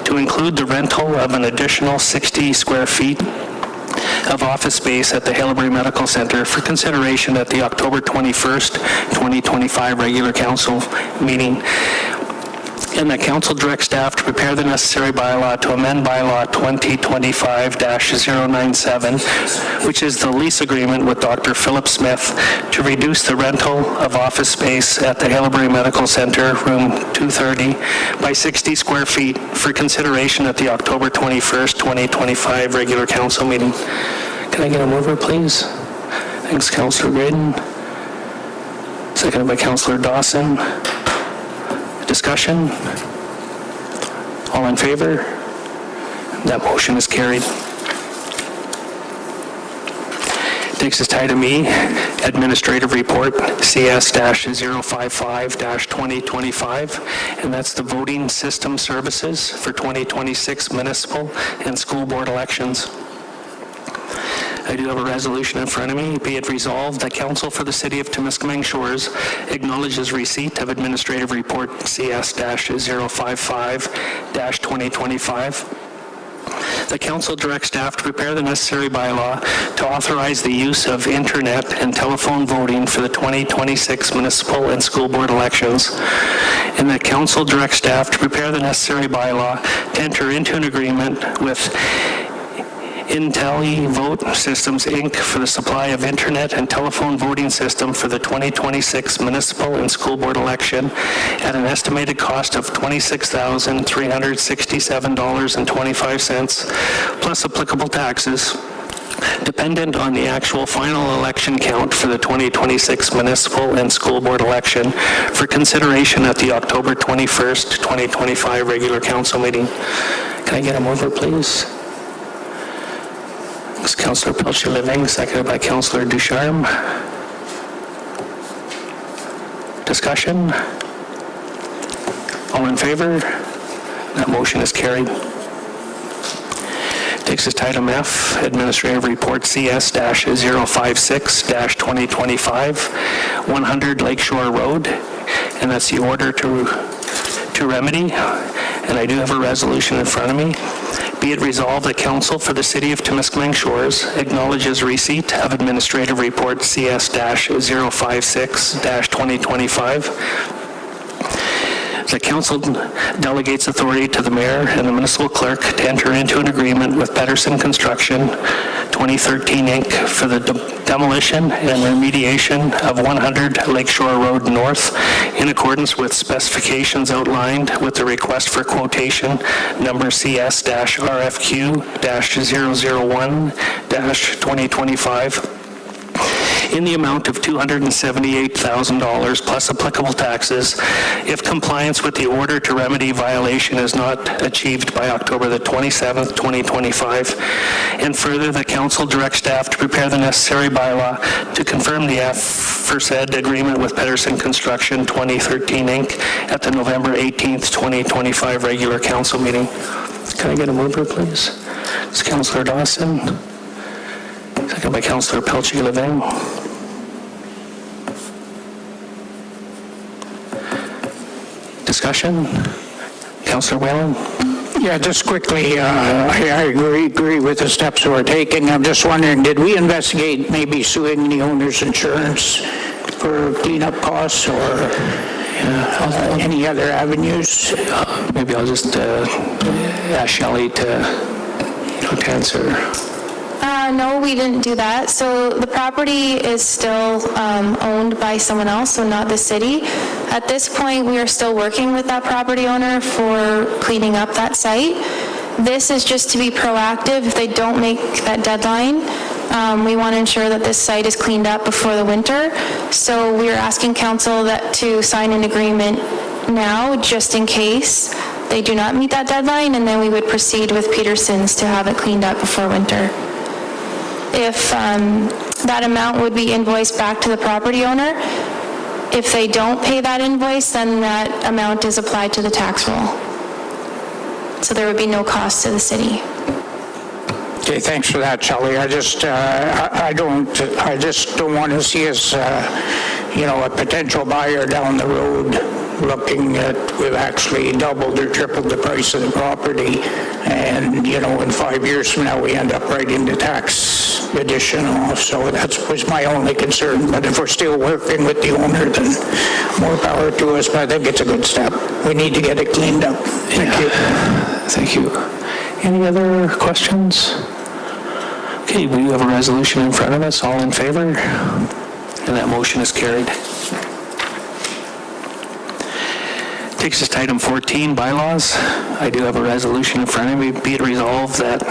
to include the rental of an additional 60 square feet of office space at the Halebury Medical Center for consideration at the October 21st, 2025 regular council meeting. And that Council directs staff to prepare the necessary bylaw to amend bylaw 2025-097, which is the lease agreement with Dr. Philip Smith to reduce the rental of office space at the Halebury Medical Center, room 230, by 60 square feet for consideration at the October 21st, 2025 regular council meeting. Can I get a mover, please? Thanks, Councillor Graydon. Seconded by Councillor Dawson. Discussion? All in favor? That motion is carried. Takes us to item E, Administrative Report CS-055-2025, and that's the voting system services for 2026 municipal and school board elections. I do have a resolution in front of me. Be it resolved that Council for the City of Temiskaming Shores acknowledges receipt of Administrative Report CS-055-2025. The council directs staff to prepare the necessary bylaw to authorize the use of internet and telephone voting for the 2026 municipal and school board elections. And the council directs staff to prepare the necessary bylaw to enter into an agreement with IntelliVote Systems, Inc. for the supply of internet and telephone voting system for the 2026 municipal and school board election at an estimated cost of $26,367.25 plus applicable taxes, dependent on the actual final election count for the 2026 municipal and school board election for consideration at the October 21st, 2025 regular council meeting. Can I get a mover, please? Councillor Pelcher-Living, seconded by Councillor Ducharme. Discussion? All in favor? That motion is carried. Takes us to item F, Administrative Report CS-056-2025, 100 Lakeshore Road, and that's the order to remedy. And I do have a resolution in front of me. Be it resolved that Council for the City of Temiskaming Shores acknowledges receipt of Administrative Report CS-056-2025. The Council delegates authority to the Mayor and the Municipal Clerk to enter into an agreement with Pedersen Construction 2013 Inc. for the demolition and remediation of 100 Lakeshore Road North in accordance with specifications outlined with the request for quotation number CS-RFQ-001-2025 in the amount of $278,000 plus applicable taxes if compliance with the order to remedy violation is not achieved by October the 27th, 2025. And further, the council directs staff to prepare the necessary bylaw to confirm the aforesaid agreement with Pedersen Construction 2013 Inc. at the November 18th, 2025 regular council meeting. Can I get a mover, please? It's Councillor Dawson. Second by Councillor Pelcher-Living. Discussion? Councillor Whalen? Yeah, just quickly, I agree with the steps we're taking. I'm just wondering, did we investigate maybe suing the owner's insurance for cleanup costs or any other avenues? Maybe I'll just ask Shelley to answer. No, we didn't do that. So the property is still owned by someone else, so not the city. At this point, we are still working with that property owner for cleaning up that site. This is just to be proactive. If they don't make that deadline, we want to ensure that this site is cleaned up before the winter. So we are asking council to sign an agreement now, just in case they do not meet that deadline, and then we would proceed with Peterson's to have it cleaned up before winter. If that amount would be invoiced back to the property owner. If they don't pay that invoice, then that amount is applied to the tax roll. So there would be no cost to the city. Okay, thanks for that, Shelley. I just don't want to see us, a potential buyer down the road looking at, we've actually doubled or tripled the price of the property, and, in 5 years from now, we end up right into tax additional. So that was my only concern. But if we're still working with the owner, then more power to us. But I think it's a good step. We need to get it cleaned up. Thank you. Thank you. Any other questions? Okay, we have a resolution in front of us. All in favor? And that motion is carried. Takes us to item 14, bylaws. I do have a resolution in front of me. Be it resolved that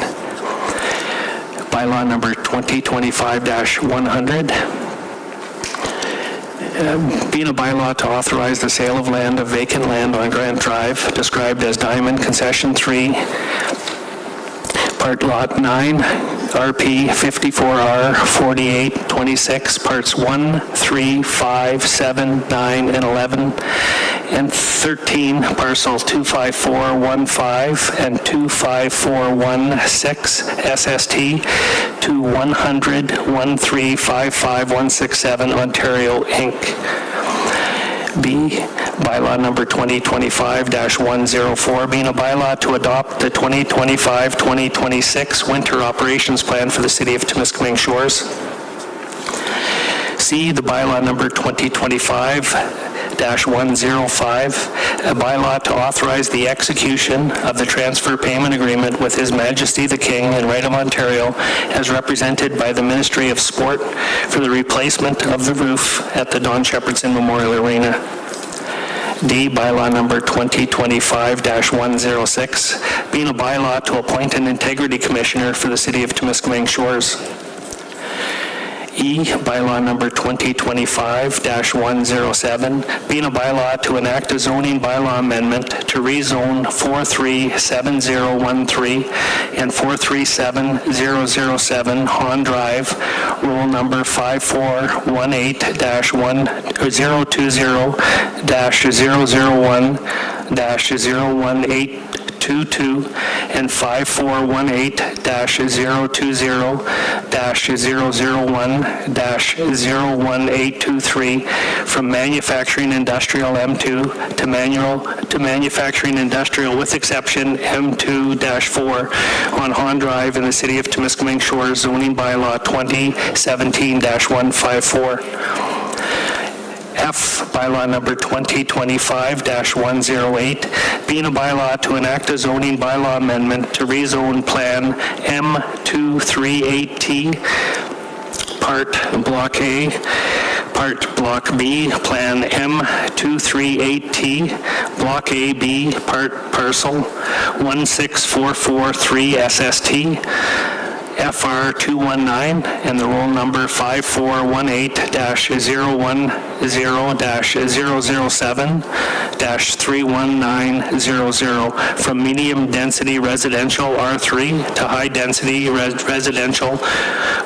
bylaw number 2025-100, being a bylaw to authorize the sale of land of vacant land on Grant Drive, described as Diamond Concession 3, Part Lot 9, RP 54R 4826, Parts 1, 3, 5, 7, 9, and 11, and 13, Parcel 25415 and 25416, SST, to 100-1355-167, Ontario, Inc. B, bylaw number 2025-104, being a bylaw to adopt the 2025-2026 winter operations plan for the City of Temiskaming Shores. C, the bylaw number 2025-105, a bylaw to authorize the execution of the transfer payment agreement with His Majesty the King and Right of Ontario as represented by the Ministry of Sport for the replacement of the roof at the Don Shepherdson Memorial Arena. D, bylaw number 2025-106, being a bylaw to appoint an integrity commissioner for the City of Temiskaming Shores. E, bylaw number 2025-107, being a bylaw to enact a zoning bylaw amendment to rezone 437013 and 437007 Hahn Drive, roll number 5418-001-001-01822 and 5418-001-01823 from manufacturing industrial M2 to manufacturing industrial with exception M2-4 on Hahn Drive in the City of Temiskaming Shores, zoning bylaw 2017-154. F, bylaw number 2025-108, being a bylaw to enact a zoning bylaw amendment to rezone Plan M238T, Part Block A, Part Block B, Plan M238T, Block AB, Part Parcel 16443 SST, FR 219 and the roll number 5418-010-007-31900 from medium density residential R3 to high density residential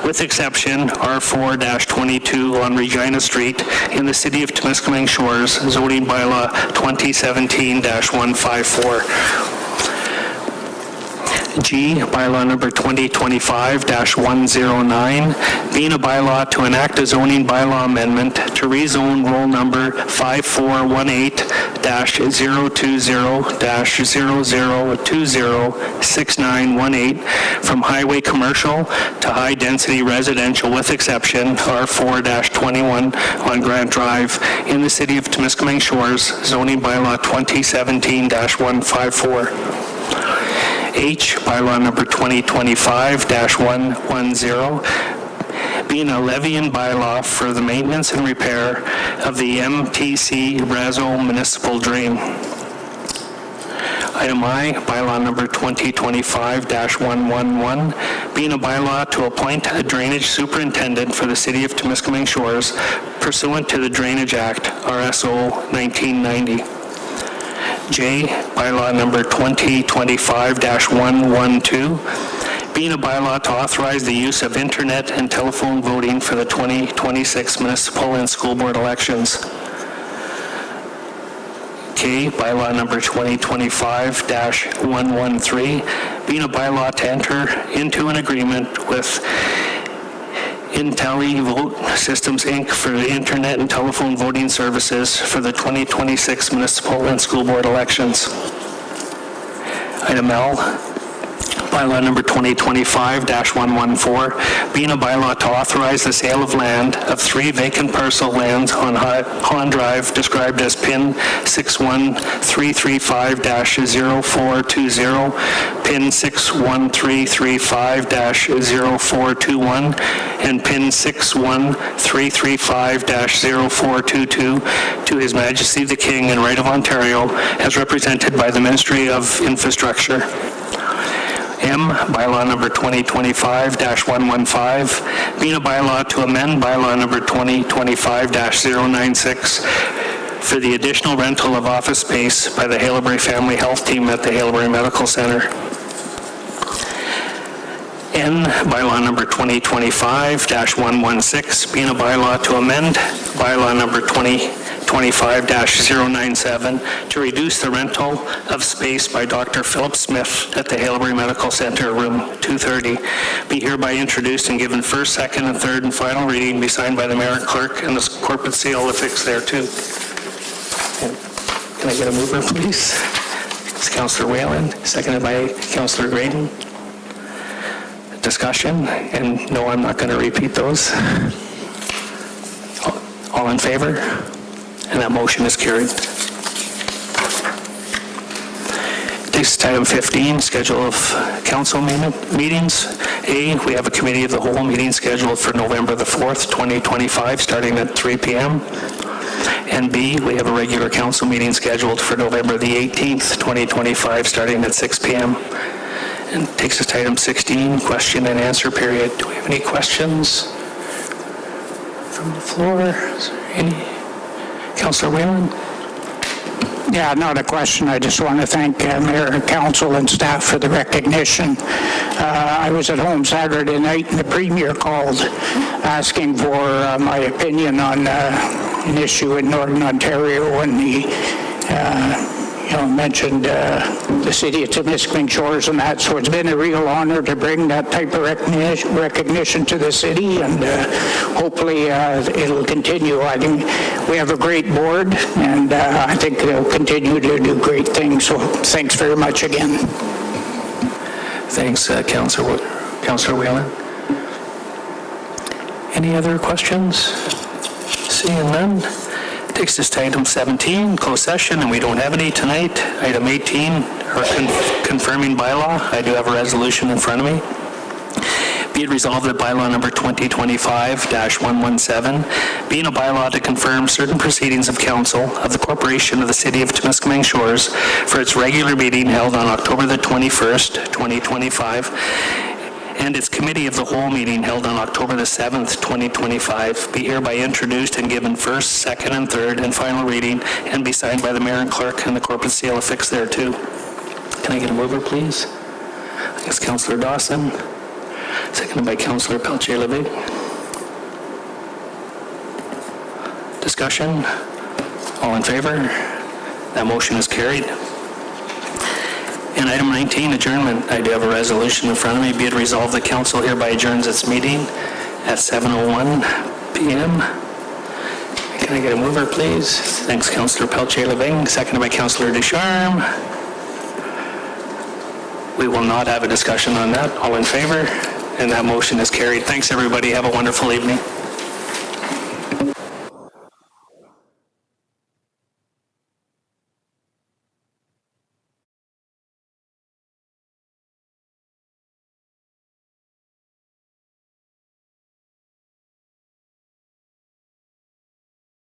with exception R4-22 on Regina Street in the City of Temiskaming Shores, zoning bylaw 2017-154. G, bylaw number 2025-109, being a bylaw to enact a zoning bylaw amendment to rezone roll number 5418-020-00206918 from highway commercial to high-density residential with exception R4-21 on Grant Drive in the City of Temiskaming Shores, zoning bylaw 2017-154. H, bylaw number 2025-110, being a levy and bylaw for the maintenance and repair of the MTC Brazo Municipal Drain. Item I, bylaw number 2025-111, being a bylaw to appoint a drainage superintendent for the City of Temiskaming Shores pursuant to the Drainage Act, RSO 1990. J, bylaw number 2025-112, being a bylaw to authorize the use of internet and telephone voting for the 2026 municipal and school board elections. K, bylaw number 2025-113, being a bylaw to enter into an agreement with IntelliVote Systems, Inc. for the internet and telephone voting services for the 2026 municipal and school board elections. Item L, bylaw number 2025-114, being a bylaw to authorize the sale of land of 3 vacant parcel lands on Hahn Drive described as PIN 61335-0420, PIN 61335-0421, and PIN 61335-0422 to His Majesty the King and Right of Ontario as represented by the Ministry of Infrastructure. M, bylaw number 2025-115, being a bylaw to amend bylaw number 2025-096 for the additional rental of office space by the Halebury Family Health Team at the Halebury Medical Center. N, bylaw number 2025-116, being a bylaw to amend bylaw number 2025-097 to reduce the rental of space by Dr. Philip Smith at the Halebury Medical Center, room 230. Be hereby introduced and given first, second, and third and final reading, be signed by the mayor and clerk, and the corporate seal affixed thereto. Can I get a mover, please? It's Councillor Whalen, seconded by Councillor Graydon. Discussion, and no, I'm not going to repeat those. All in favor? And that motion is carried. Takes us to item 15, schedule of council meetings. A, we have a committee of the whole meeting scheduled for November the 4th, 2025, starting at 3 p.m. And B, we have a regular council meeting scheduled for November the 18th, 2025, starting at 6 p.m. And takes us to item 16, question and answer period. Do we have any questions from the floor? Is there any? Councillor Whalen? Yeah, not a question. I just want to thank Mayor and Council and staff for the recognition. I was at home Saturday night and the Premier called asking for my opinion on an issue in Northern Ontario, and he mentioned the city of Temiskaming shores and that, so it's been a real honor to bring that type of recognition to the city, and hopefully it'll continue. I think we have a great board, and I think they'll continue to do great things, so thanks very much again. Thanks, Councillor Whalen. Any other questions? Seeing none. Takes us to item 17, closed session, and we don't have any tonight. Item 18, our confirming bylaw. I do have a resolution in front of me. Be it resolved that bylaw number 2025-117, being a bylaw to confirm certain proceedings of council of the Corporation of the City of Temiskaming Shores for its regular meeting held on October the 21st, 2025, and its committee of the whole meeting held on October the 7th, 2025, be hereby introduced and given first, second, and third and final reading, and be signed by the mayor and clerk and the corporate seal affixed thereto. Can I get a mover, please? I guess Councillor Dawson, seconded by Councillor Peltier-Levy. Discussion? All in favor? That motion is carried. And item 19, adjournment. I do have a resolution in front of me. Be it resolved that council hereby adjourns its meeting at 7:01 p.m. Can I get a mover, please? Thanks, Councillor Peltier-Leving, seconded by Councillor Ducharme. We will not have a discussion on that. All in favor? And that motion is carried. Thanks, everybody. Have a wonderful evening.